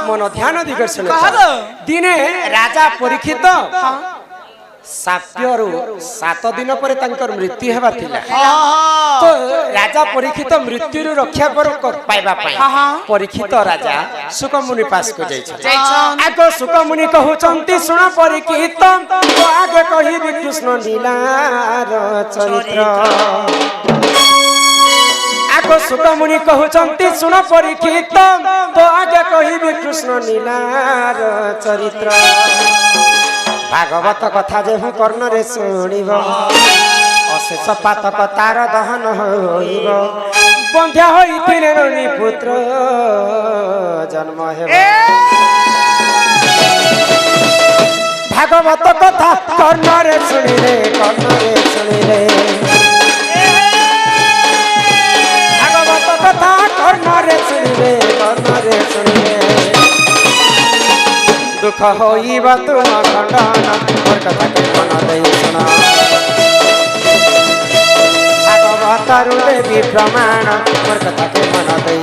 मन ध्यान दिगर्शन दिने राजा परीक्षित साप्यरु 7 दिन पर तांकर मृत्यु हेबा थिला तो राजा परीक्षित मृत्यु रक्षा पर पाइबा पाई परीक्षित राजा सुकमुनि पास को जाय छ आगो सुकमुनि कहउचंती सुन परीक्षित तो आगे कहिबि कृष्ण लीलार चरित्र आगो सुकमुनि कहउचंती सुन परीक्षित तो आगे कहिबि कृष्ण लीलार चरित्र भागवत कथा जेहु कर्ण रे शुणिब अशेष पातक तार दहन होइब बंध्या होइथिले ननी पुत्र जन्म हेब भागवत कथा कर्ण रे शुणिले भागवत कथा कर्ण रे शुणिले दुख होइबा तुम खंडन मोर कथा के मन दई सुना भागवत देवी प्रमाण मोर कथा के मन दई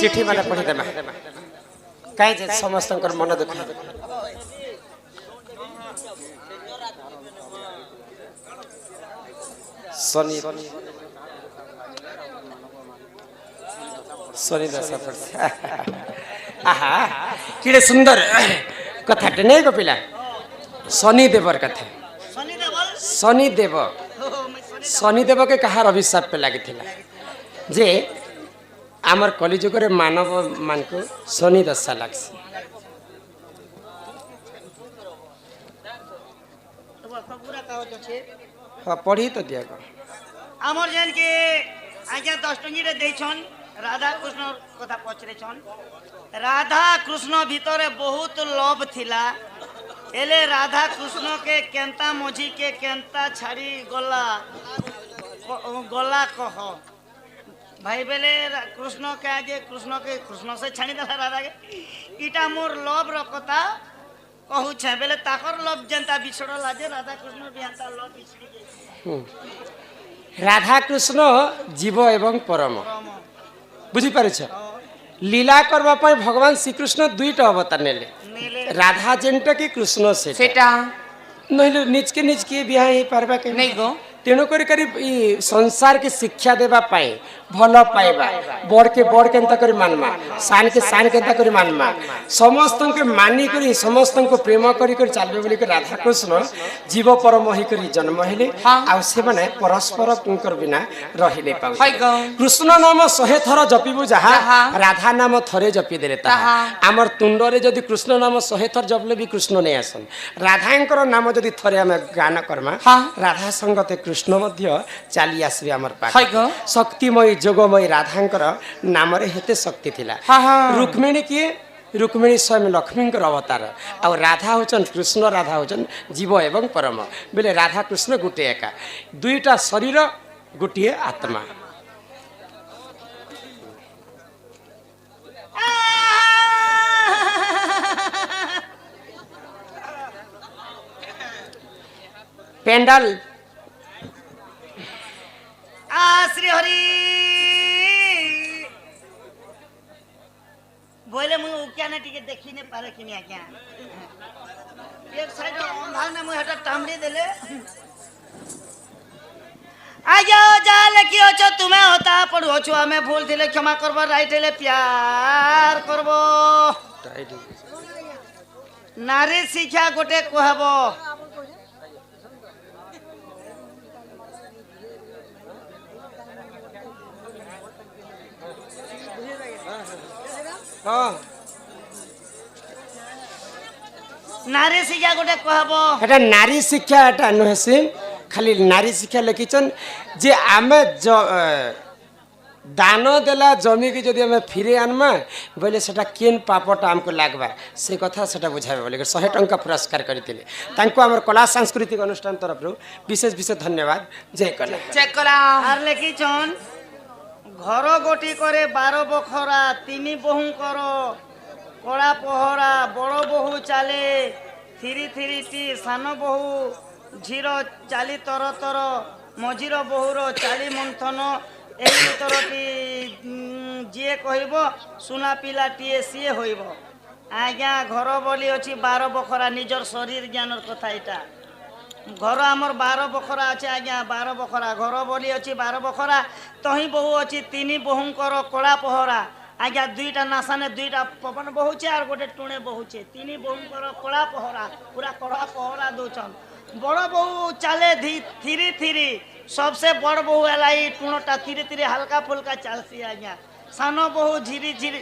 चिट्ठी माने पढ़ी देमा काई जे समस्त मन दुख शनि शनि दशा पड़ছে आहा किड़े सुंदर कथाटे नहीं गपिला शनि देवर कथा शनि देव के कहार अभिशाप पे लगी जे आमर कलिजुग रे मानव मान को शनि दशा लगसी हाँ पढ़ी तो दिया आमर जेन के आज्ञा 10 टंगी रे देछन राधा कृष्ण कथा पचरे छन राधा कृष्ण भीतर बहुत लोभ थिला एले राधा कृष्ण के केंता मझी के केंता छाड़ी गला कह भाई बेले कृष्ण के आगे कृष्ण से छाणी देला राधा के इटा मोर लोभ र कथा कहू छे बेले ताकर लोभ जनता बिछड़ल आजे राधा कृष्ण बिहांता लोभ बिछड़ी राधा कृष्ण जीव एवं परम बुझी पारुछ लीला करबा पय भगवान श्री कृष्ण दुईटा अवतार नेले राधा जेंटा कि कृष्ण सेटा नहिले निज के बियाह ही पारबा के नहीं गो तेणु करी संसार के शिक्षा देवा पाए भल पाइबा बड़ के एंता करी मानमा सान के एंता करी मानमा समस्त के मानी करी समस्त को प्रेम करी चलबे बोली के राधा कृष्ण जीव परम होई करी जन्म हेले आ से माने परस्पर कुंकर बिना रहिले पाउ कृष्ण नाम 100 थर जपिबु जहा राधा नाम थरे जपी देले ता हमर तुंड रे जदी कृष्ण नाम 100 थर जपले भी कृष्ण नहीं आसन राधांकर नाम जदी थरे हम गान करमा राधा संगते कृष्ण मध्य चली आसबे हमर पाख शक्तिमय जोगमय राधांकर नाम रे हेते शक्ति थिला रुक्मिणी किए रुक्मिणी स्वयं लक्ष्मी अवतार आ राधा होचन कृष्ण राधा होचन जीव एवं परम बेले राधा कृष्ण गुटे एका दुईटा शरीर गुटिए आत्मा पेंडल श्री हरि बोले मु क्या ना टिके देखी ने पारे कि आज्ञा एक साइड अंधा ने मु हटा टामड़ी देले आजा जाले कि अछ तुम्हें होता पड़ो छु हमें भूल थिले क्षमा करबो राइट हेले प्यार करबो नारी शिक्षा गोटे कहबो নারী শিক্ষা গোটে কহব এটা নারী শিক্ষা এটা নুহে সে খালি নারী শিক্ষা লিখিছন যে আমি দান দেলা জমিকে যদি আমি ফিরে আনমা বলে সেটা কেন পাপটা আমাকে লাগবা সে কথা সেটা বুঝাবে বলে 100 টঙ্কা পুরস্কার করে তাঁকু আমার কলা সাংস্কৃতিক অনুষ্ঠান তরফর বিশেষ বিশেষ ধন্যবাদ জয় কলা চেক করা আর লেখিছন ঘর গোটি করে 12 বখরা 3 বহুঙ্কর কড়া পহরা বড় বহু চালে থিরি থিরিটি সান বহু ঝির চালি তর তর মঝির বহুর চালি মন্থন এই উত্তরটি যিয়ে কহিব সুনা পিলাটিয়ে সিয়ে হইব আজ্ঞা ঘর বলি অছি 12 বখরা নিজর শরীর জ্ঞানর কথা এটা ঘর আমার 12 বখরা আছে আজ্ঞা 12 বখরা ঘর বলি অছি 12 বখরা তহি বহু অছি 3 বহুঙ্কর কড়া পহরা আজ্ঞা 2টা নাসানে 2টা পবন বহুছে আর গোটে টুণে বহুছে 3 বহুঙ্কর কড়া পহরা পুরা কড়া পহরা দৌছন বড় বহু চালে ধীরে ধীরে सबसे बड़ बहु एलाई टुणटा धीरे धीरे हल्का फुल्का चलसी आज्ञा सान बहु झिरी झिरी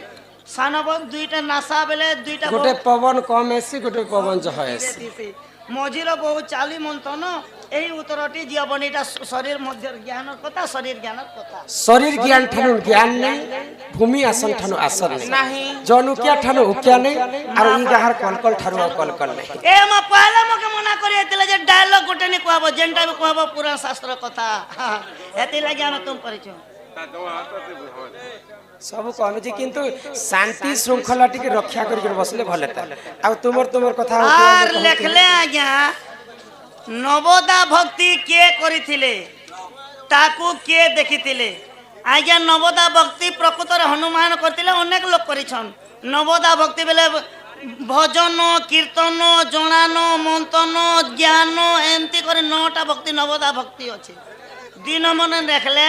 सान बहु 2टा नासा बेले 2टा गोटे पवन कम एसी गोटे पवन जह एसी मझिर बहु चाली मंथन এই উত্তরটি জীবনীটা শরীর মধ্যে জ্ঞানের কথা শরীর জ্ঞানের কথা শরীর জ্ঞান ঠানু জ্ঞান নেই ভূমি আসন ঠানু আসন नहीं জনুকিয়া ঠানু উকিয়া নেই আর ই গাহার কলকল ঠানু কলকল নেই এ মা পহলা মকে মনা করি এতিলে যে ডায়লগ গোটে নি কহব যেনটা বি কহব পুরাণ শাস্ত্র কথা এতি লাগি আমি তুম পরিচয় सब कहूँ किंतु शांति श्रृंखला टी रक्षा कर बसले भले आ तुमर कथा আর লেখলে আজ্ঞা নবদা ভক্তি কে করিଥିଲେ তাকু কে দেখিଥିଲେ আজ্ঞা নবদা ভক্তি প্রকৃতরে হনুমান করতিলে অনেক লোক করিছন নবদা ভক্তি বেলে ভজন কীর্তন জনান মন্তন জ্ঞান এমতি করে 9টা ভক্তি নবদা ভক্তি আছে 2 নম্বরে দেখলে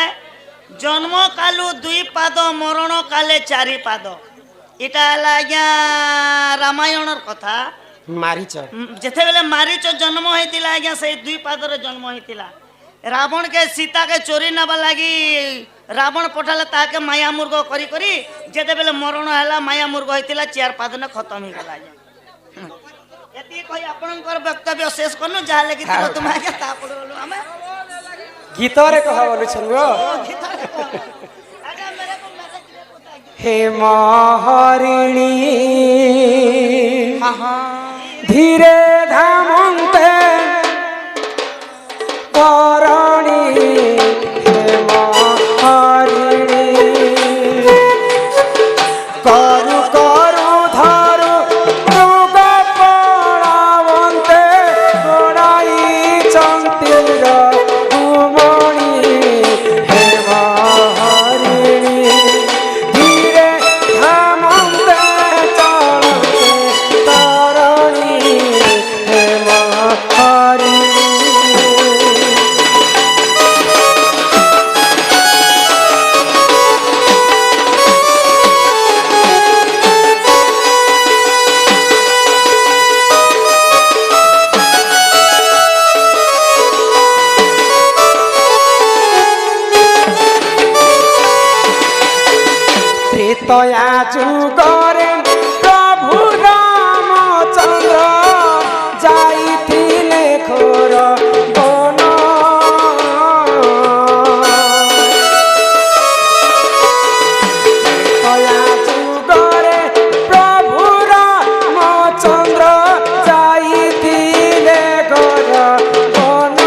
জন্ম কালু 2 পাদ মরণ কালে 4 পাদ এটা হল আজ্ঞা রামায়ণর কথা मारीच যেতেবেলে মারিচ জন্ম হয়েছিল আজ্ঞা সেই 2 পাদরে জন্ম হয়েছিল রাবণ কে সীতা কে চোরি নেবা লাগি রাবণ পঠালে তাকে মায়া মুর্গ করি করি যেতেবেলে মরণ হেলা মায়া মুর্গ হয়েছিল 4 পাদনে খতম হয়ে গেল আজ্ঞা এতি কই আপনার বক্তব্য শেষ করনু যা লাগি তুমি আজ্ঞা তা পড়লু আমি गीतरे कहा बोलु छंगो আজ্ঞা মেরে কো মেসেজ দে পুতা हे महरिणी धीरे धामंते करणी हे महरिणी करु करु धरु मृग पड़ावंते गोड़ाई चंतीर घुमणी हे महरिणी धीरे धामंते चलते तरणी हे महरिणी त्रेतया जुगरे प्रभु रामचंद्र जाइथिले घोर वन त्रेतया जुगरे प्रभु रामचंद्र जाइथिले घोर वन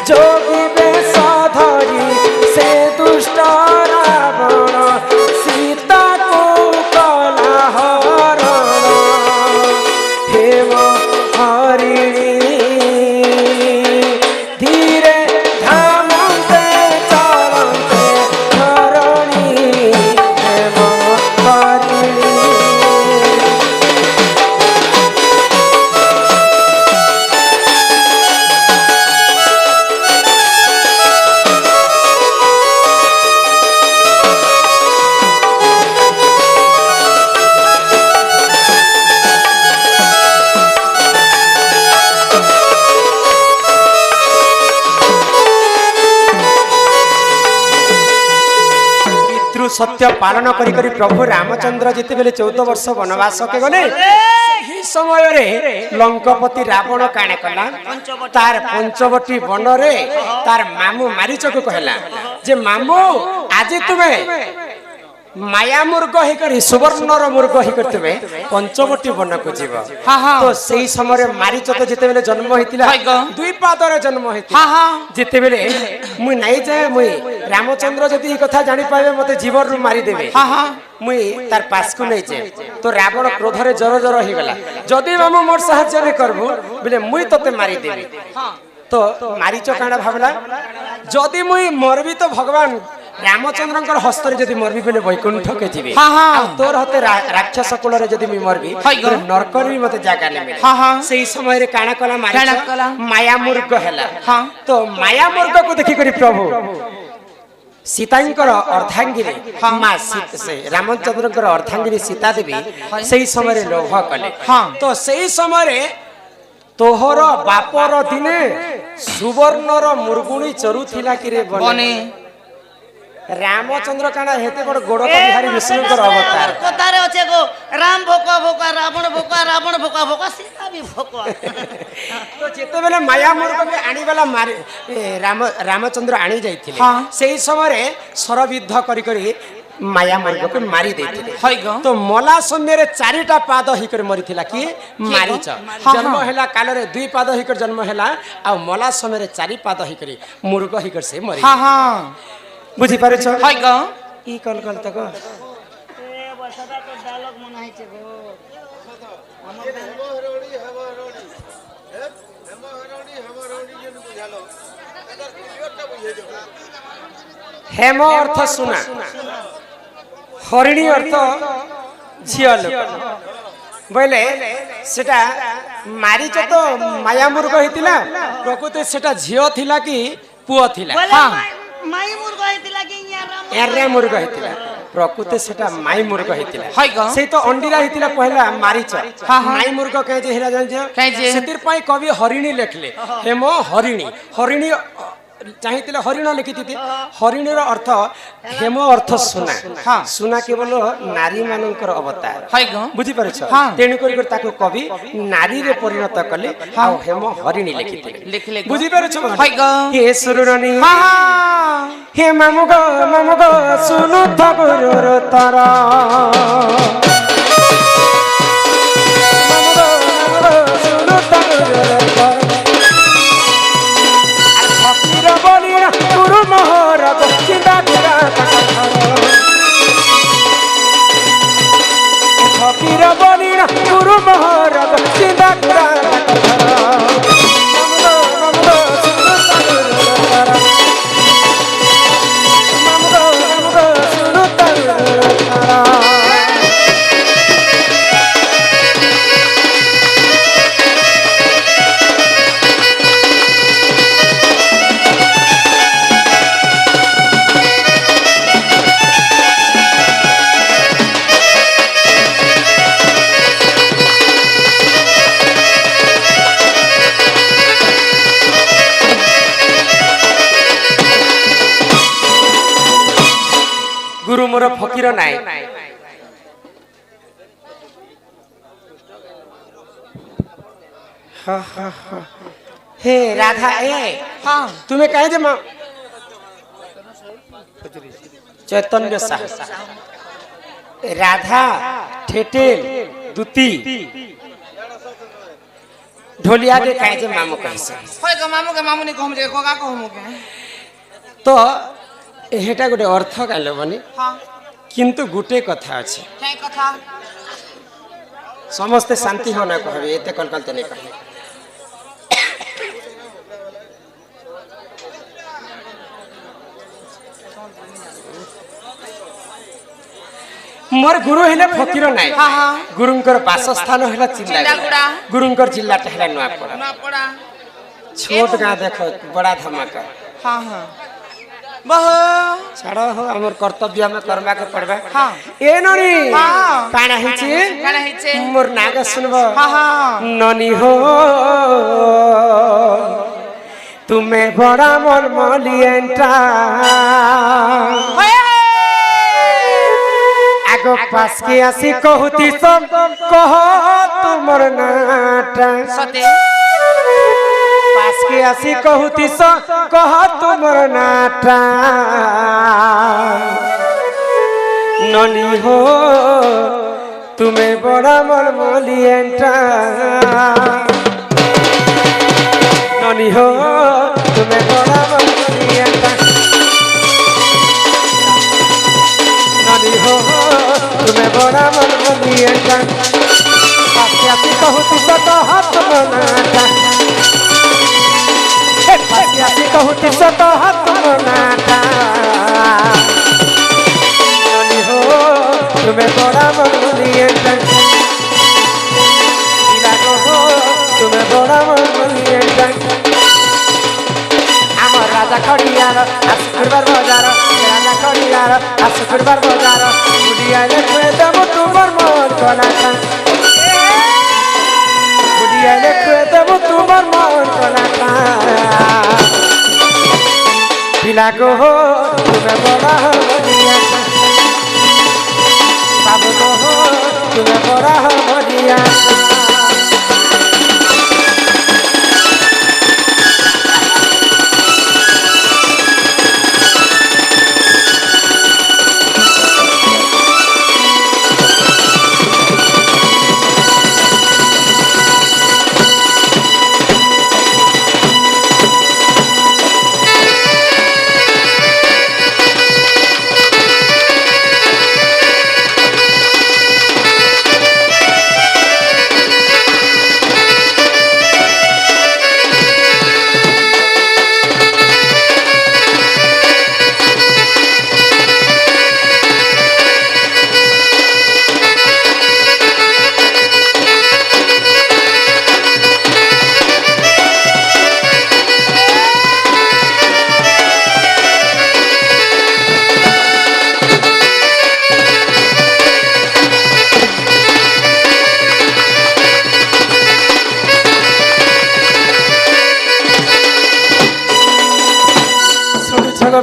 जोगी बेश धरी से दुष्ट रावण सीता को कला हरण हे सत्य पालन करी करी प्रभु रामचंद्र जितेबेले 14 वर्ष वनवास के गले ही समय रे लंकापति रावण काणे कला तार पंचवटी वन रे तार मामू मारीच को कहला जे मामू आज तुमे माया मुर्ग ही करी सुवर्णर मुर्ग ही करते पंचवटी वन को जीव तो सही समय मारीच तो जितेबेले जन्म होइतिला दुई पादर जन्म होइतिला जितेबेले मुई नाही जाए मुई रामचंद्र जदि कथा जानी पाए मते जीवन रु मारी देबे मुई तार पास को नहीं जाए तो रावण क्रोध रे जर जर ही गला जदि मामू मोर सहाय्य नहीं करबो बोले मुई तते मारी देबे तो मारीच काना भाबला जदि मुई मरबी तो भगवान रामचंद्र हस्तर जदि मरबी बोले वैकुंठ के जीवे तोर हते राक्षस कुल रे जदि मी मरबी नरक रे मते जागा ने मिले सेही समय रे काना कला माया मूर्ख हैला तो माया मूर्ख को देखि करी प्रभु सीतांकर अर्धांगिनी मां सीता से रामचंद्रकर अर्धांगिनी सीता देवी सेही समय रे लोभ कले तो सेही समय रे तोहर बापर दिने सुवर्णर मुर्गुणी चरुथिला कि रे बने रामचंद्र काना हेते बड़ गोड़ बिहारी विष्णुकर अवतार कतारे अछे गो राम भोका भोका रावण भोका भोका सीता भी भोका तो जेते बेले माया मुर्ग के आनी वाला मारे रामचंद्र आनी जाइथिले सेही समय रे सरविद्ध करी करी माया मुर्ग के मारी देथिले तो मला समय रे चारिटा पाद ही कर मरिथिला कि मारीच जन्म हैला काल रे दुई पाद ही कर जन्म हैला आ मला समय रे चारि पाद ही करी मुर्ग ही कर से मरि बुझी पारे छ हाय ग ई कल कल तक ए बसदा तो डायलॉग मनाई छे गो हेम अर्थ सुना हरिणी अर्थ झिया लोक बोले सेटा मारीच तो माया मुर्ग हितिला प्रकृति सेटा झियो थिला कि पुओ थिला माई मुर्ग हेतिला कि एर्रा मुर्ग हेतिला प्रकृति सेटा माई मुर्ग हेतिला से तो अंडीरा हेतिला पहला मारीच माई मुर्ग कहे जे हिरा जान सेतिर पई कवि हरिणी लेखले हेम हरिणी हरिणी चाहिए हरिण लिखी थी हरिणी अर्थ हेम अर्थ सुना सुना केवल नारी मानकर अवतार बुझी पारे तेणु कर कवि नारी रे परिणत कले हेम हरिणी लिखी बुझी पारे हे सुरनी हे मामु गो सुनु गुरुर तारा गुरु मोहरा चिंता फकीर बनीना गुरु मोहरा चिंता गुरु मोर फकीर नाई हे राधा तुम्हें कहे जे चैतन्य साह राधा ठेठेल दुती ढोलिया के कहे जे मामू कहे मामू ने कहम जे कोगा कहम के तो हेटा गोटे अर्थ कहले बनी किंतु गोटे कथा अछि कथा समस्ते शांति होना कहबे एते कलकलते नहीं कहे मोर गुरु हेले फकीर नाय गुरुंकर वासस्थान हेला चिल्लागुड़ा गुरुंकर जिल्ला टहला नुआपड़ा छोट गां देखो बड़ा धमाका छाड़ो हो हमर कर्तव्य में करबा के पड़बा ए ननी काना हिची मोर नाग सुनबो ननी हो तुम्हें बड़ा मन मलियंटा पास के आसी कहती सब कह तुमर नाटा सते पास के आसी कहती सब कह तुमर नाटा ननी हो तुम्हें बड़ा मलमलियंटा ननी हो तुम्हें बड़ा मलमलियंटा ननी हो तुम्हें बड़ा मलमलियंटा पासियासी कहती सतो हाथ मनाता पासियासी कहती सतो हाथ मनाता ननी हो तुम्हें बड़ा मलमलियंटा लागो हो तुम्हें बड़ा मलमलियंटा আমার রাজা খড়িয়ার আজ শুক্রবার বাজার রাজা খড়িয়ার আজ শুক্রবার বাজার বুড়িয়ালে খুঁয়ে দেব তোমার মন কলাটা বুড়িয়ালে খুঁয়ে দেব তোমার মন কলাটা পিলাগো হো তুমি বড়া হরিয়াটা বাবু গো হো তুমি বড়া হরিয়াটা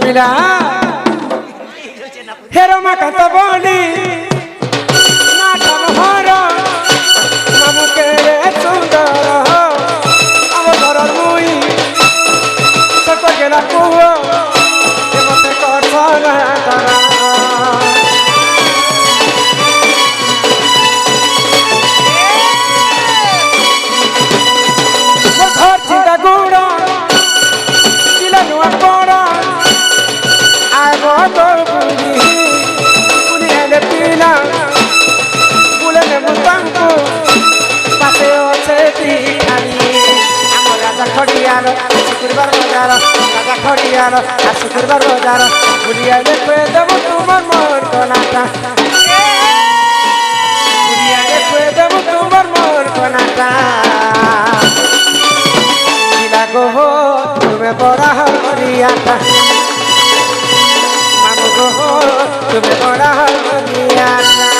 বিনা হেরমা কত বলি নাটন হর মামুকে সুন্দর আমার ঘর মুই সক গেলা কুহ মতে কথা তারা ঘর চিন্তা গুড় চিলা নোয়া পড়া শুক্রবার বাজার রাজা খড়িয়ার আর শুক্রবার বাজার বুড়িয়ালে খুঁয়ে দেব তোমার মন কলাটা বুড়িয়ালে খুঁয়ে দেব তোমার মন কলাটা লাগো হো তুমি বড়া হরিয়াটা মামু গো হো তুমি বড়া হরিয়াটা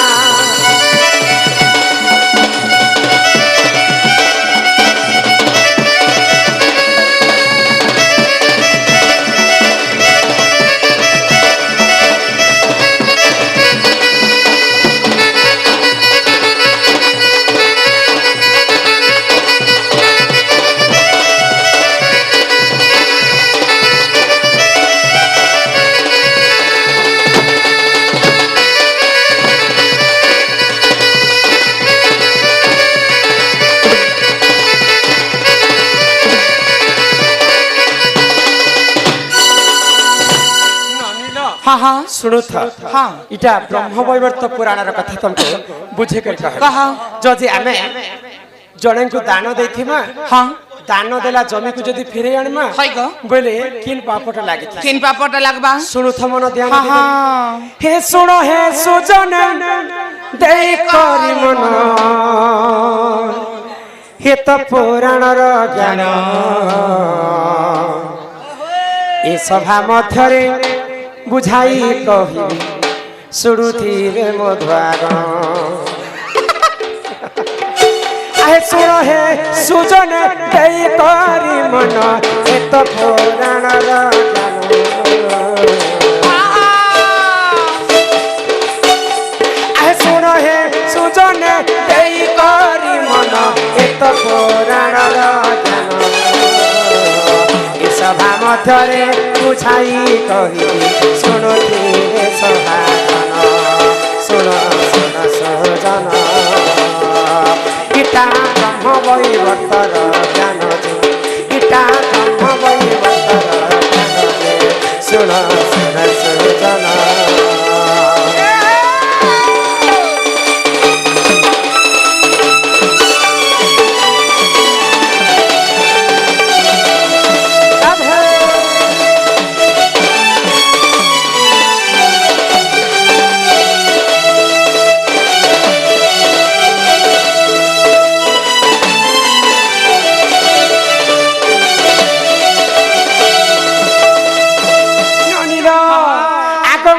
हाँ हाँ सुनो था हाँ इटा ब्रह्मवैवर्त पुराण कथा तुमको बुझे कर कहा जदि आमे जने को दान देथिमा हाँ दान देला जमी को जदि फिरे आनमा है गो बोले किन पापट लागि था किन पापट लागबा सुनो था मन ध्यान हाँ दे हाँ हे सुनो हे सुजन दे करी मन हे तो पुराण रो ज्ञान ए सभा मध्यरे बुझाई कही सुरुथिरे मधुआर आहे सुर हे सुजन दई करी मन ए तो पुराण आहे ମଧ୍ୟରେ ବୁଝାଇ କହିବି ଶୁଣୁଥିବେ ସଭାଜନ ଶୁଣ ଶୁଣ ସଜନ ଗୀତା ବ୍ରହ୍ମ ବୈବର୍ତ୍ତର ଜ୍ଞାନ ଯେ ଗୀତା ବ୍ରହ୍ମ ବୈବର୍ତ୍ତର ଜ୍ଞାନ ଯେ ଶୁଣ ଶୁଣ ସଜନ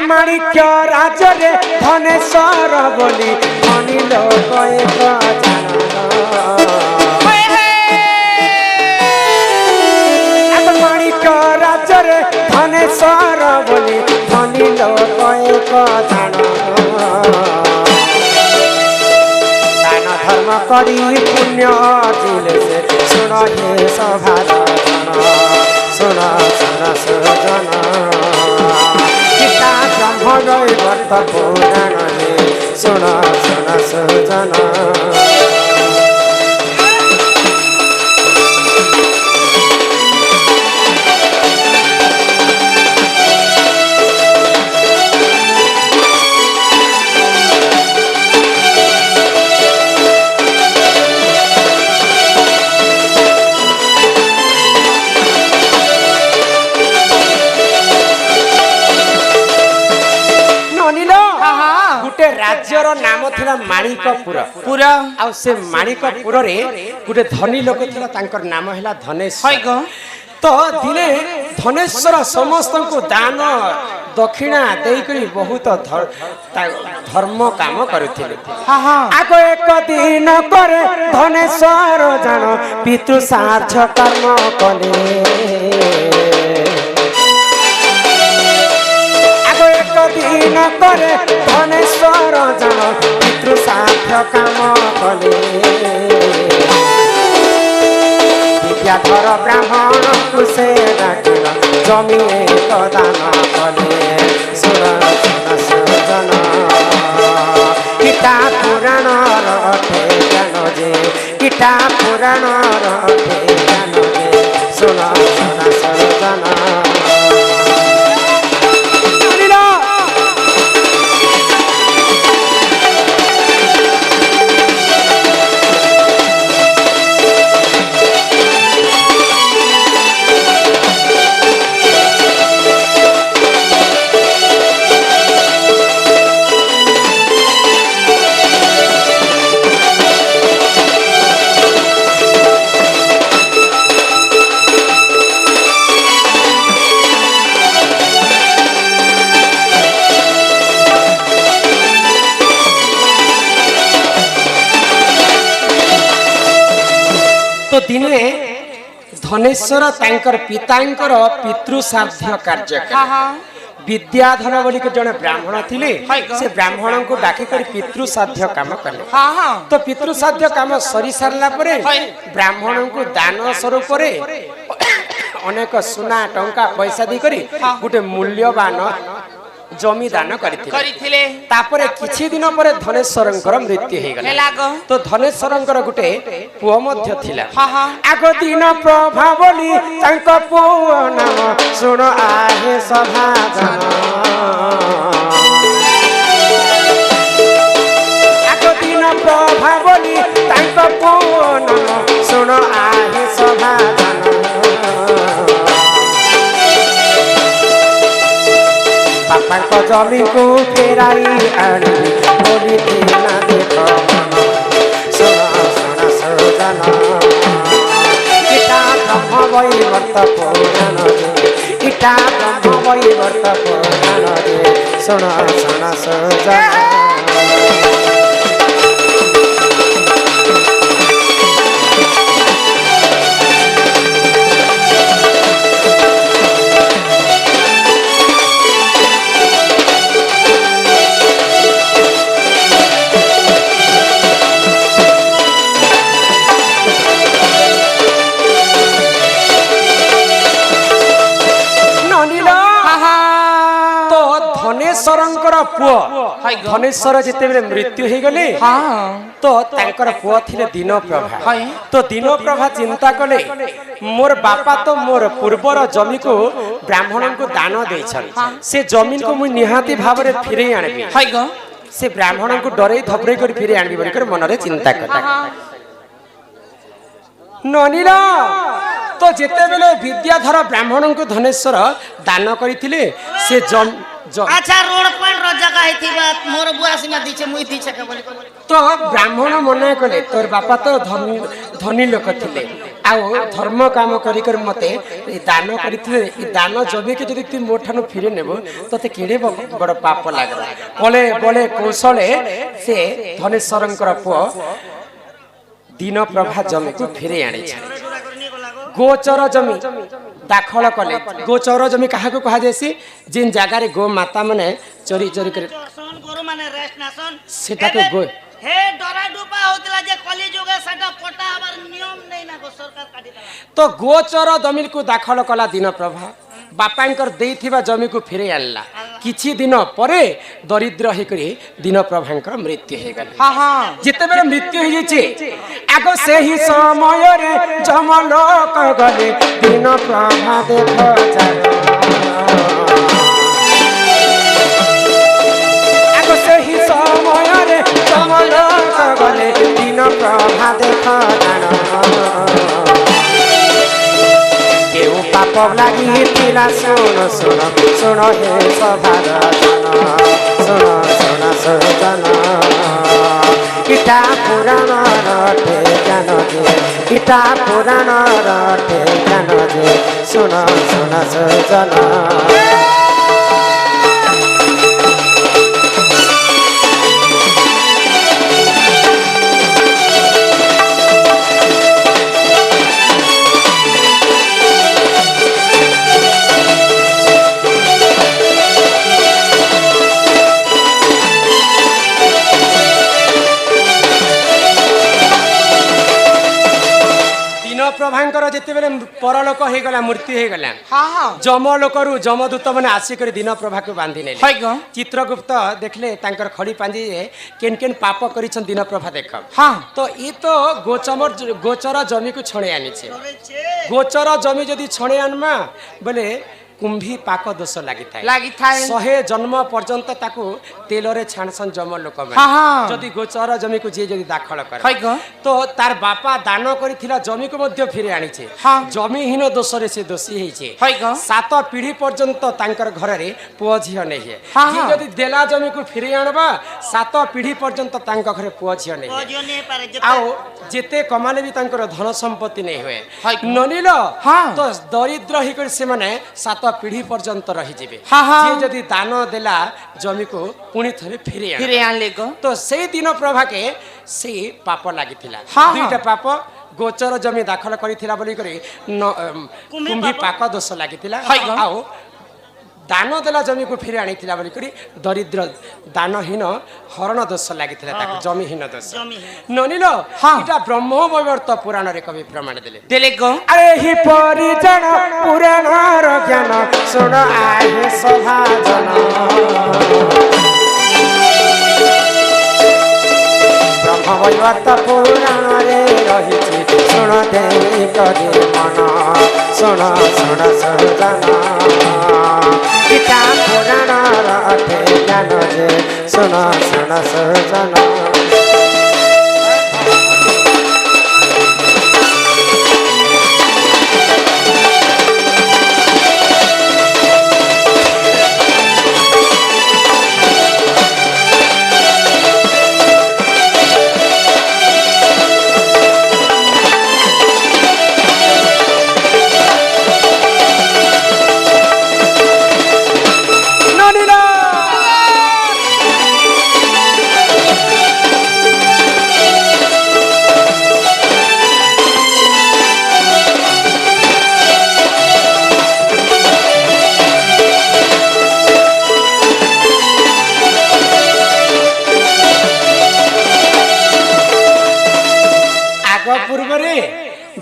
ମାଣିକ୍ୟ ରାଜରେ ଧନେଶ୍ୱର ବୋଲି ଧନୀ ଲୋକ ଏକ ମାଣିକ୍ୟ ରାଜରେ ଧନେଶ୍ୱର ବୋଲି ଧନୀ ଲୋକ ଏକ ଦାନ ଧର୍ମ କରି ପୁଣ୍ୟ ଅର୍ଜିଲେ ସେ ଶୁଣ ହେ ସଭାଜନ ଶୁଣ ଶୁଣ ସଜନ ବ୍ରହ୍ମ ବୈବର୍ତ୍ତ ପୁରାଣ ଶୁଣ ଶୁଣ ସଜନ ରାଜ୍ୟର ନାମ ଥିଲା ମାଣିକପୁର ପୁର ଆଉ ସେ ମାଣିକପୁରରେ ଗୋଟେ ଧନୀ ଲୋକ ଥିଲା ତାଙ୍କର ନାମ ହେଲା ଧନେଶ୍ୱର ତ ଦିନେ ଧନେଶ୍ୱର ସମସ୍ତଙ୍କୁ ଦାନ ଦକ୍ଷିଣା ଦେଇକରି ବହୁତ ଧର୍ମ କାମ କରୁଥିଲେ ଆଗ ଏକ ଦିନ ପରେ ଧନେଶ୍ୱର ଜାଣ ପିତୃ ସାର୍ଥ କର୍ମ କଲେ ଦିନ ପରେ ଧନେଶ୍ୱର ଜଣ ପିତୃ ସାଧ୍ୟ କାମ କଲେ ବିଦ୍ୟାଧର ବ୍ରାହ୍ମଣଙ୍କୁ ସେ ଡାକିଲ ଜମି ଏକ ଦାନ କଲେ ଶୁଣ ଶୁଣ ସଜନ ଗୀତା ପୁରାଣର ଅଠେ ଜ୍ଞାନ ଯେ ଗୀତା ପୁରାଣର ଅଠେ ଜ୍ଞାନ ଯେ ଶୁଣ ଶୁଣ ସଜନ तो दिने धनेश्वर तांकर पितांकर पितृ साध्य कार्य विद्याधर बोली के जने ब्राह्मण थिले से ब्राह्मण को डाकी कर पितृ साध्य काम कले तो पितृ साध्य काम सरी सारला परे ब्राह्मण को दान स्वरूप रे अनेक सुना टंका पैसा दी करी गुटे मूल्यवान जमी दान करिथिले तापरे किछि दिन परे धनेश्वरंकर मृत्यु हे गेला तो धनेश्वरंकर गुटे पुओ मध्य थिला आग दिन प्रभा बोली तांक पुओ नाम सुन आहे सभाजन आग दिन प्रभा बोली तांक पुओ नाम सुन आहे सभाजन बापा जमी को फेराई आनी बोली ना देख सुना सुना सजन गीता ब्रह्म वैवर्त पुराण गीता ब्रह्म वैवर्त पुराण सुना सुना सजन ଧନେଶ୍ୱରଙ୍କର ପୁଅ ଧନେଶ୍ୱର ଯେତେବେଳେ ମୃତ୍ୟୁ ହେଇଗଲେ ତ ତାଙ୍କର ପୁଅ ଥିଲେ ଦୀନପ୍ରଭା। ତ ଦୀନପ୍ରଭା ଚିନ୍ତା କଲେ ମୋର ବାପା ତ ମୋର ପୂର୍ବର ଜମିକୁ ବ୍ରାହ୍ମଣଙ୍କୁ ଦାନ ଦେଇଛନ୍ତି, ସେ ଜମିକୁ ମୁଁ ନିହାତି ଭାବରେ ଫେରେଇ ଆଣିବି, ସେ ବ୍ରାହ୍ମଣଙ୍କୁ ଡରେଇ ଧପରେଇ କରି ଫେରେଇ ଆଣିବି ବୋଲିକରି ମନରେ ଚିନ୍ତା କଲେ। ନନିଲ ତ ଯେତେବେଳେ ବିଦ୍ୟାଧର ବ୍ରାହ୍ମଣଙ୍କୁ ଧନେଶ୍ୱର ଦାନ କରିଥିଲେ ସେ আচ্ছা রোড পয়েন্ট জায়গা হইতিবা মোর বুয়া সিনা দিছে মুই দিছে কে বলি তো ব্রাহ্মণ মনে কলে তোর বাপা তো ধনী লোক ଥିଲେ ଆଉ ଧର୍ମ କାମ କରି କରି ମତେ ଦାନ କରିଥିଲେ, ଏ ଦାନ ଜମିକି ଯଦି ତୁଇ ମୋ ଠାରୁ ଫେରି ନେବ ତତେ କେଡ଼େ ବଡ଼ ପାପ ଲାଗିବ। ବଳେ ବଳେ କୌଶଳେ ସେ ଧନେଶ୍ୱରଙ୍କର ପୁଅ ଦୀନପ୍ରଭା ଜମିକୁ ଫେରେଇ ଆଣିছে। ଗୋଚର ଜମି ଦାଖଲ କଲେ। ଗୋଚର ଜମି କାହାକୁ କୁହାଯାଏ? ଯେନ୍ ଜାଗାରେ ଗୋ ମାତା ମାନେ ଚୋରି ଚୋରି କରି ସେଟାକୁ ଗୋ হে ডরা ডুবা হউতলা যে কলি যুগে সেটা পটা আবার নিয়ম নেই না গো সরকার কাটি দেলা। তো গোচর জমিକୁ ଦାଖଲ କଲା ଦୀନପ୍ରଭା, ବାପାଙ୍କର ଦେଇଥିବା ଜମିକୁ ଫେରେଇ ଆଣିଲା। କିଛି ଦିନ ପରେ ଦରିଦ୍ର ହେଇକରି ଦୀନପ୍ରଭାଙ୍କର ମୃତ୍ୟୁ ହେଇଗଲା। ଯେତେବେଳେ ମୃତ୍ୟୁ ହେଇଯାଇଛି ଆଗ ସେହି ସମୟରେ ଯମଲୋକ ଗଲେ ଦୀନପ୍ରଭା ଦେଖ ଆଗ ସେହି ସମୟରେ ଯମଲୋକ ଗଲେ ଦୀନପ୍ରଭା ଦେଖ কেউ পাপ লাগিଥିଲା শুণ শুণ শুণ হে সভার জন শুণ শুণ সজন ইটা পুরাণ রটে জ্ঞান যে ইটা পুরাণ রটে জ্ঞান যে শুণ শুণ সজন ପ୍ରଭାଙ୍କର ଯେତେବେଳେ ପରଲୋକ ହେଇଗଲା, ମୃତ୍ୟୁ ହେଇଗଲା, ଯମ ଲୋକରୁ ଯମଦୂତ ମାନେ ଆସିକରି ଦୀନପ୍ରଭାକୁ ବାନ୍ଧି ନେଲେ। ଚିତ୍ରଗୁପ୍ତ ଦେଖିଲେ ତାଙ୍କର ଖଡି ପାଞ୍ଜିରେ କେନ୍ କେନ୍ ପାପ କରିଛନ୍ତି ଦୀନପ୍ରଭା ଦେଖ। ତ ଇ ତ ଗୋଚର ଜମିକୁ ଛଣେଇ ଆଣିଛେ। ଗୋଚର ଜମି ଯଦି ଛଣେଇ ଆନମା ବୋଲେ କୁମ୍ଭୀ ପାକ ଦୋଷ ଲାଗିଥାଏ। 100 ଜନ୍ମ ପର୍ଯ୍ୟନ୍ତ ତାକୁ ତେଲରେ ଛାଣସନ୍ ଯମ ଲୋକମାନେ। ଯଦି ଗୋଚର ଜମିକୁ ଯିଏ ଯଦି ଦାଖଲ କରେ ତ ତାର ବାପା ଦାନ କରିଥିଲା ଜମିକୁ ମଧ୍ୟ ଫେରି ଆଣିଛେ। ଜମିହୀନ ଦୋଷରେ ସେ ଦୋଷୀ ହେଇଛେ। 7 ପିଢ଼ି ପର୍ଯ୍ୟନ୍ତ ତାଙ୍କର ଘରରେ ପୁଅ ଝିଅ ନେଇ ହୁଏ। ଯିଏ ଯଦି ଦେଲା ଜମିକୁ ଫେରି ଆଣବା 7 ପିଢ଼ି ପର୍ଯ୍ୟନ୍ତ ତାଙ୍କ ଘରେ ପୁଅ ଝିଅ ନେଇ ଆଉ ଯେତେ କମାଲେ ବି ତାଙ୍କର ଧନ ସମ୍ପତ୍ତି ନେଇ ହୁଏ। ନନିଲ ତ ଦରିଦ୍ର ହେଇକରି ସେମାନେ 7 ପିଢ଼ି ପର୍ଯ୍ୟନ୍ତ ରହିଯିବେ। ଯିଏ ଯଦି ଦାନ ଦେଲା ଜମିକୁ ପୁଣି ଥରେ ଫେରି ଆଣିଲେ ତ ସେଇ ଦୀନପ୍ରଭାକେ ସେଇ ପାପ ଲାଗିଥିଲା। ଦୁଇଟା ପାପ, ଗୋଚର ଜମି ଦାଖଲ କରିଥିଲା ବୋଲିକରି କୁମ୍ଭୀ ପାକ ଦୋଷ ଲାଗିଥିଲା, ଆଉ ଦାନ ଦେଲା ଜମିକୁ ଫେରି ଆଣିଥିଲା ବୋଲିକରି ଦରିଦ୍ର ଦାନହୀନ ହରଣ ଦୋଷ ଲାଗିଥିଲା ତାକୁ, ଜମିହୀନ ଦୋଷ। ନନିଲ ଏଟା ବ୍ରହ୍ମବୈବର୍ତ ପୁରାଣରେ କବି ପ୍ରମାଣ ଦେଲେ। ଆରେ ହି ପରିଜନ ପୁରାଣର ଜ୍ଞାନ ଶୁଣ ଆହେ ସଭାଜନ ବ୍ରହ୍ମବୈବର୍ତ ପୁରାଣରେ ରହିଛି ଶୁଣ ଦେଇ କରି ମନ ଶୁଣ ଶୁଣ ସଜନ ଗୀତା ପୁରାଣର ଅଠେ ଜ୍ଞାନ ଯେ ଶୁଣ ଶୁଣ ସଜନ।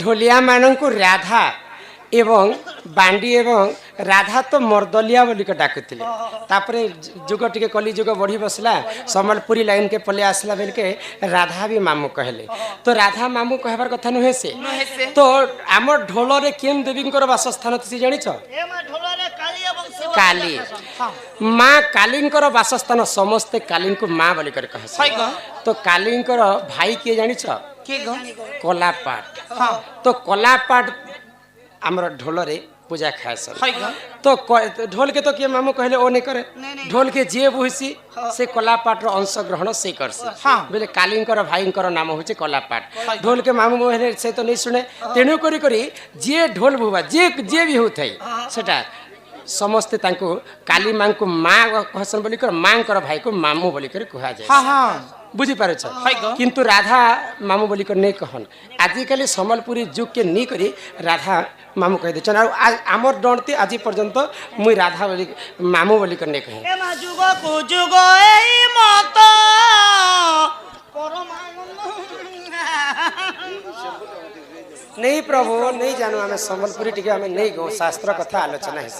ଢୋଲିଆ ମାନଙ୍କୁ ରାଧା এবং ବାଣ୍ଡି ଏବଂ ରାଧା ତ ମର୍ଦଲିଆ ବୋଲିକ ଡାକୁଥିଲେ ତାପରେ ଯୁଗ ଟିକେ କଲି ଯୁଗ ବଢ଼ି ବସିଲା ସମ୍ବଲପୁରୀ ଲାଇନକେ ପଳେଇ ଆସିଲା ବେଲକେ ରାଧା ବି ମାମୁଁ କହିଲେ ତ ରାଧା ମାମୁଁ କହିବାର କଥା ନୁହେଁ ସେ ତ ଆମ ଢୋଲରେ କେଉଁ ଦେବୀଙ୍କର ବାସସ୍ଥାନ ତୁସି ଜାଣିଛ ଏ ମା ଢୋଲରେ କାଳି ଏବଂ ଶିବ କାଲି ମା କାଳୀଙ୍କର ବାସସ୍ଥାନ ସମସ୍ତେ କାଳୀଙ୍କୁ ମା ବୋଲି କରି କହେ ତ କାଳୀଙ୍କର ଭାଇ କିଏ ଜାଣିଛ କିଏ ଗ କଲାପାଟ ତ କଲାପାଟ ଆମର ଢୋଲରେ ପୂଜା ଖାଏ ତ ढोल के तो किए मामू कहले ओ नहीं करे ढोल के जे बुहिसी से कलापाट रो अंश ग्रहण से करसी बोले कालींकर भाईंकर नाम होचे कलापाट ढोल के मामू कहले से तो नहीं सुने तेणु करी जे ढोल बुवा जे जे भी होथाई सेटा समस्ते तांको काली मां को मां कहसन बोली कर मां कर भाई को मामू बोली कर कहा जाय हां हां बुझी पारे छ किंतु राधा मामू बोली कर नहीं कहन आजिकली सम्बलपुरी जुग के नहीं करी राधा मामू कह देछन और आमर डणती आज पर्यंत मुई राधा बोली मामू बोली कर नहीं कहे ए मा जुग को जुग एई मत परमानंद नहीं प्रभु नहीं जानू आम सम्बलपुरी टी आम नहीं गो शास्त्र कथा आलोचना है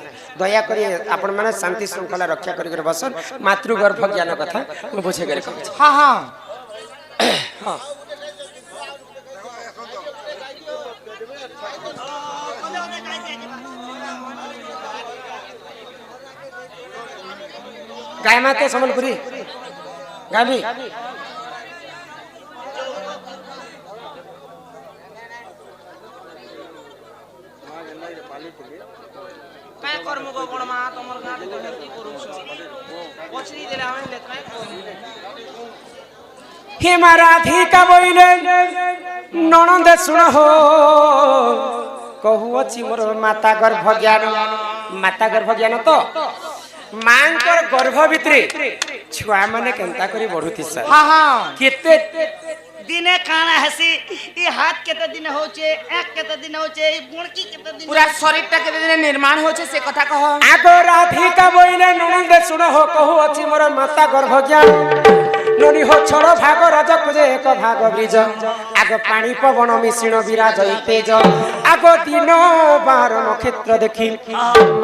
दया करी आपण मैंने शांति श्रृंखला रक्षा कर बसन मातृगर्भ ज्ञान कथा बुझे कर हाँ हाँ हाँ गाय माते सम्बलपुरी गावी काय कर्म को कोण मा तमर गां तो हेती करूछ पछरी देला हम लेतराय हे राधिका बोइले ननंद सुन हो कहू अछि मोर माता गर्भ ज्ञान तो मांकर गर्भ भितरे छुआ माने केंता करी बढ़ुथि सर हां हां केते दिने काना हसी ई हाथ केते दिन होचे एक केते दिन होचे ई गुणकी केते दिन पूरा शरीर ता केते दिन निर्माण होचे से कथा कह आगो राधिका बोइले ननंद सुन हो कहू अछि मोर माता गर्भ ज्ञान ननी हो छड़ भाग राज कुजे एक भाग ब्रिज आग पानी पवन मिश्रण विराज तेज आग दिन बार नक्षत्र देखी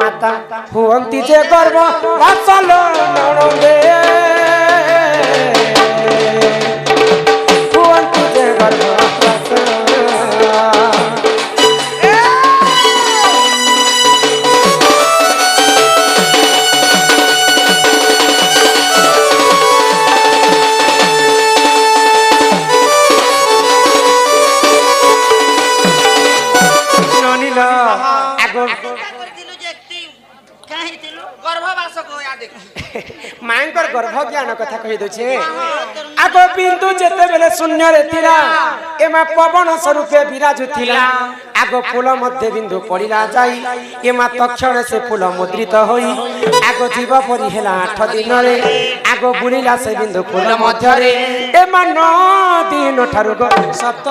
माता हुअंती जे गर्भ वासल ननंदे हुअंती जे गर्भ वासल मांकर गर्भ ज्ञान कथा कहि दोछे आगो बिंदु जेते बेले शून्य रे थिला एमा पवन स्वरूपे विराजुथिला आगो फूल मध्य बिंदु पड़िला जाई एमा तक्षण से फूल मुद्रित होई आगो जीव परि हेला 8 दिन रे आगो बुलिला से बिंदु फूल मध्य रे एमा 9 दिन ठारु गो 7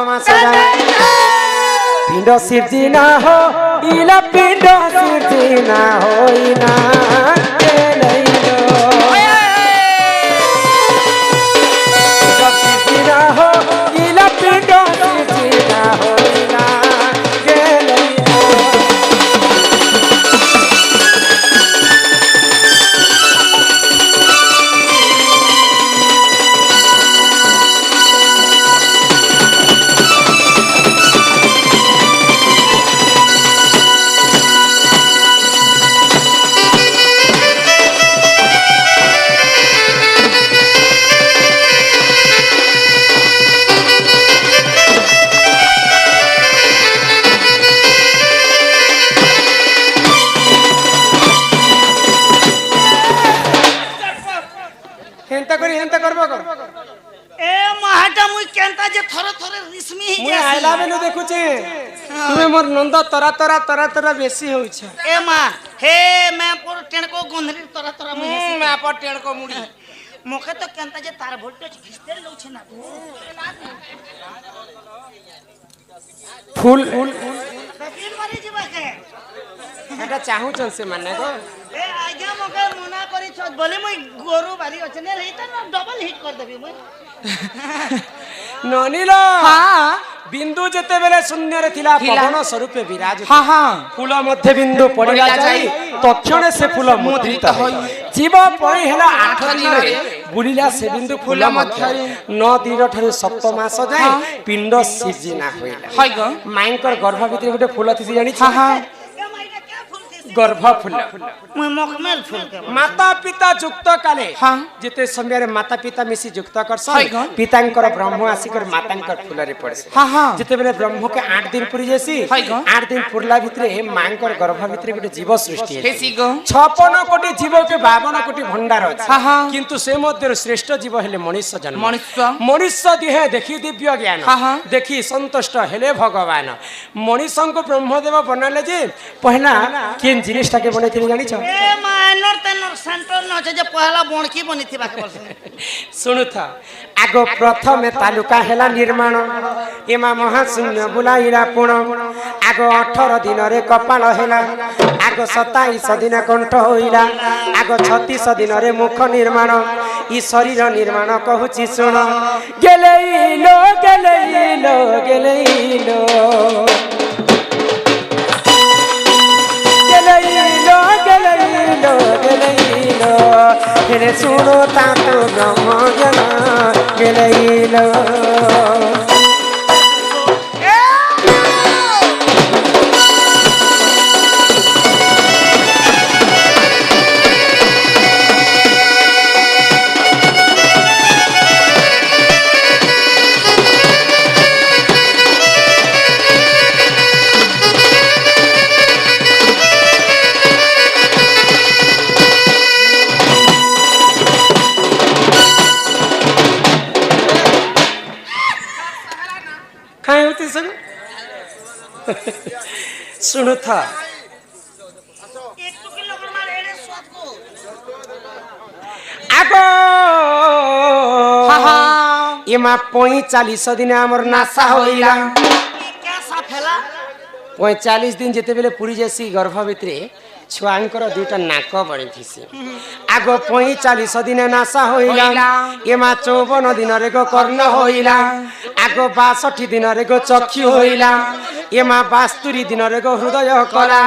मास जाय पिंड सिर्जिना हो इला पिंड सिर्जिना होइना नंद तरा तरा तरा तरा बेसी होई छ ए मां हे मैं पर टेणको गोंधरी तरा तरा मैं पर टेणको मुड़ी मोके तो केंता जे तार वोल्टेज घिसते लौ छ ना फूल फकीर मारी जीवा के एटा चाहू छन से माने को ए आज्ञा मोके मना करी छ बोले मई गोरु बारी अछि ने रही त डबल हिट कर देबी मई ନନିଲ ହଁ ବିନ୍ଦୁ ଯେତେବେଳେ ଶୂନ୍ୟରେ ଥିଲା ପବନ ସ୍ୱରୂପେ ବିରାଜ ହଁ ହଁ ଫୁଲ ମଧ୍ୟ ବିନ୍ଦୁ ପଡ଼ିଲା ଯାଇ ତକ୍ଷଣେ ସେ ଫୁଲ ମୁଦ୍ରିତ ହୋଇ ଜୀବ ପରି ହେଲା 8 ଦିନରେ ବୁଲିଲା ସେ ବିନ୍ଦୁ ଫୁଲ ମଧ୍ୟରେ 9 ଦିନ ଠାରୁ 7 ମାସ ଯାଏ ପିଣ୍ଡ ସିଜିନା ହୋଇଲା হয় গো ମାଇଙ୍କର ଗର୍ଭ ଭିତରେ ଗୋଟେ ଫୁଲ ଥିସି ଜାଣିଛ হ্যাঁ হ্যাঁ ଗର୍ଭ ଫୁଲ ମୁଇଁ ମକମେଲ ଫୁଲ କେ ମାତା ପିତା ଯୁକ୍ତ କାଲେ হ্যাঁ ଯେତେ ସମୟରେ ମାତା ପିତା ମିଶି ଯୁକ୍ତ କରସନ୍ হয় গো। ପିତାଙ୍କର ବ୍ରହ୍ମ ଆସିକର ମାତାଙ୍କର ଫୁଲରେ ପଡେ হ্যাঁ হ্যাঁ ଯେତେବେଳେ ବ୍ରହ୍ମକେ 8 ଦିନ ପୁରି ଯାଇସି হয় গো। 8 ଦିନ ପୁରଲା ଭିତରେ ମାଙ୍କର গর্ভ ভিতরে ଗୋଟେ জীব সৃষ্টি ହେଇଛି হেসি গো 56 কোটি জীবকে 52 কোটি ভণ্ডার আছে হ্যাঁ হ্যাঁ কিন্তু ସେ ମଧ୍ୟରୁ ଶ୍ରେଷ୍ଠ জীବ ହେଲେ ମଣିଷ ଜନ୍ମ মনুষ্য ମଣିଷ ଦିହେ ଦେଖି ଦିବ୍ୟ ଜ୍ଞାନ ହଁ, ହଁ। ଦେଖି ସନ୍ତୁଷ୍ଟ ହେଲେ ଭଗବାନ ମଣିଷଙ୍କୁ ବ୍ରହ୍ମଦେବ ବନାଲେ ଯେ ପହଲା କେନ୍ ଜିନିଷଟାକେ ବନେଇଥିଲେ ଜାଣିଛ ଏ ମାଇନର ତେନର ସେଣ୍ଟର ନ ଅଛି ଯେ ପହଲା ବଣକି ବନିଥିବା କେ ବলছেন ଶୁଣୁଥ ଆଗ ପ୍ରଥମେ ତାଲୁକା ହେଲା ନିର୍ମାଣ ଏମା ମହାଶୂନ୍ୟ ବୁଲାଇଲା ପୁଣ ଆଗ 18 ଦିନରେ କପାଳ ହେଲା ଆଗ 27 ଦିନ କଣ୍ଠ ହୋଇଲା ଆଗ 36 ଦିନରେ ମୁଖ ନିର୍ମାଣ ଇ ଶରୀର ନିର୍ମାଣ କହୁଛି ଶୁଣ ଗେଲେଇଲୋ ଗେଲେଇଲୋ ଗେଲେଇଲୋ গেলেইলো গেলেইলো গেলেইলো হেরে শুনো তা তো ব্রহ্ম জ্ঞান গেলেইলো খাই হতে শুন শুনো থা একটু কি লোকের মার এড়ে সব গো আগ হ্যাঁ হ্যাঁ এমা 45 দিনে আমার নাসা হইলা কে সাফেলা 45 দিন যেতেবেলে পুরি যাসি গর্ভ ভিতরে ছুয়াঙ্কর দুইটা নাক বড়িথিসি আগ 45 দিনে নাসা হইলা হইলা। এমা 54 দিনরে গো কর্ণ হইলা আগ 62 দিনরে গো চক্ষু হইলা এমা 72 দিনরে গো হৃদয় কলা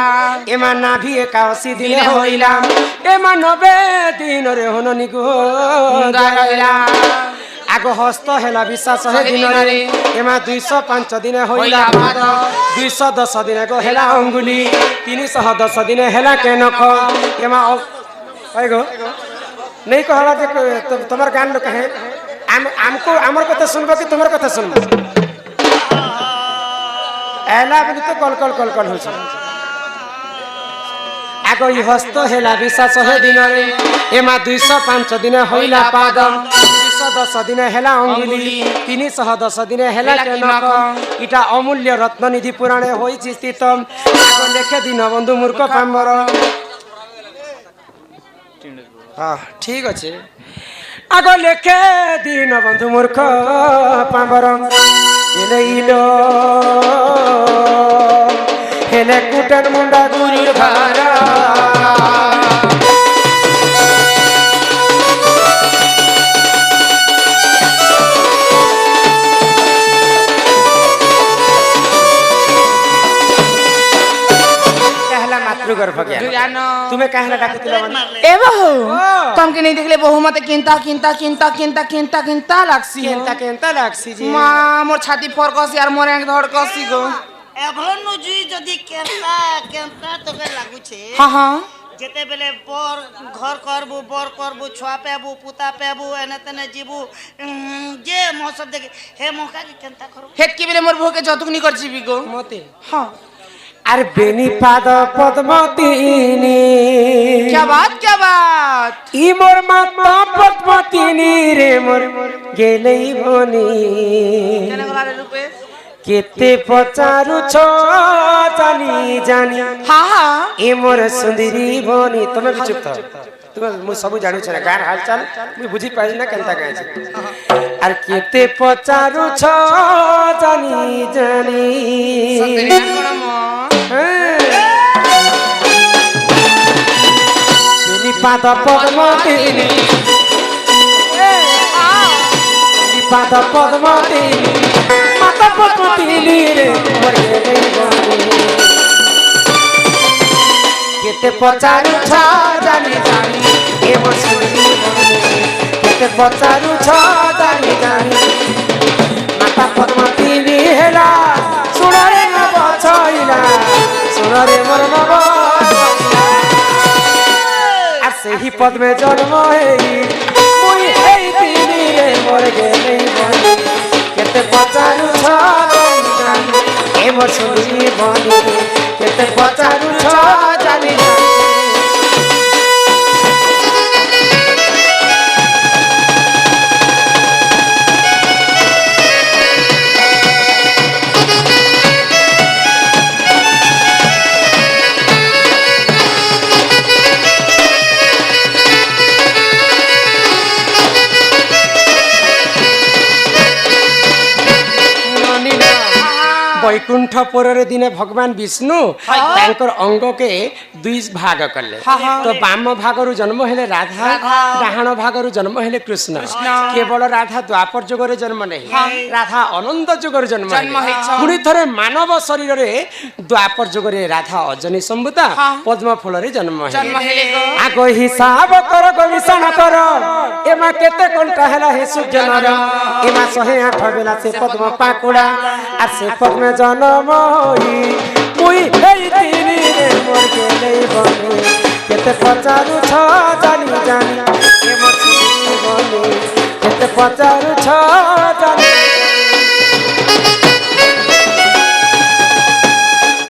এমা নাভি 81 দিনে হইলা এমা 90 দিনরে হননি গো গাইলা আগ হস্ত হেলা বিশ্বাস হে দিনরে এমা 205 দিনে হইলা পাদ 210 দিনে গো হেলা অঙ্গুলি 310 দিনে হেলা কেনখ এমা ওই গো नहीं कहला जे तुम्हार गान लोग कहे हमको हमर कथा सुनबो कि तुम्हार कथा सुनबो एला बनी तो कल कल कल कल होछ आगो इ हस्त हेला विश्वास हे दिनरे एमा 205 दिन होइला पाद 210 दिन हेला अंगुली 310 दिन हेला केनक इटा अमूल्य रत्न निधि पुराणे होइछि स्थित आगो लेखे दिन बंधु मूर्ख पाम्बर हाँ ठीक अच्छे आग लेखे दिन बंधु मूर्ख पाम्बर गेलेइलो हेले कुटन मुंडा गुरु भारा मातृगर्भ ज्ञान तुम्हें कहना डाकुतिला ए बहू तुमके नहीं देखले बहू मते किंता किंता किंता किंता किंता किंता लागसी केनता केनता लागसी जी মা মোর ছাতি ফরকসি আর মোর এক ধড়কসি গো এভন নুজুই যদি কেনতা কেনতা তোকে লাগুছে হ্যাঁ হ্যাঁ যেতেবেলে বর ঘর করবু ছুয়া পেবু পুতা পেবু এনে তেনে জীবু যে মহসব দেখে হে মকা কি কেনতা করবু হেতকি বেলে মোর বউকে যতকুনি করছি গো मते হ্যাঁ अरे बेनी पाद पद्मतीनी क्या बात ई मोर माता पद्मतीनी रे मोर गेलई बनी কেন গলারে রূপে केते पचारु छो जानी जानी হ্যাঁ হ্যাঁ ए मोर सुंदरी बनी तुम्हें भी चुप था तुम्हें मु सब जानु छ ना गार हालचाल मु बुझी पाइल ना केनता गाय छै अरे केते पचारु छो जानी जानी সতেরি কোন মো बेनी पाद पद्मतीनी পাদ পদ্ম তিলি মাতা পদ্ম তিলি রে মোর গেলেই বনে কেতে পচারুছ জানি জানি এ মোর শুনি বনে কেতে পচারুছ জানি জানি মাতা পদ্ম তিলি হেলা শুণরে নব ছইলা শুণরে মোর নব আর সেই পদ্মে জন্ম হেই মুই হেই তিলি রে মোর গেলেই বনে কেতে পচারুছ জানি জানি এ মোর শুনি বনে কেতে পচারুছ জানি জানি বৈকুণ্ঠপুরের দিনে ভগবান বিষ্ণু তাঙ্কর অঙ্গকে দুই ভাগ কলে তো বাম ভাগরু জন্ম হেলে রাধা ডাহাণ ভাগরু জন্ম হেলে কৃষ্ণ কেবল রাধা দ্বাপর যুগরে জন্ম নেই রাধা অনন্ত যুগরে জন্ম পুଣି থরে মানব শরীরে দ্বাপর যুগরে রাধা অজনী সম্ভুতা পদ্ম ফুলরে জন্ম হেলে আগ হিসাব কর গবেষণা কর এমা কেতে কোনটা হেলা হে সূর্যনর এমা 108 বেলা সে পদ্ম পাকুড়া আর সে পদ্মে জন্ম হই মুই হেই তিলি রে মোর গেলেই বনে কেতে পচারুছ জানি জানি এ মোর শুনি বনে কেতে পচারুছ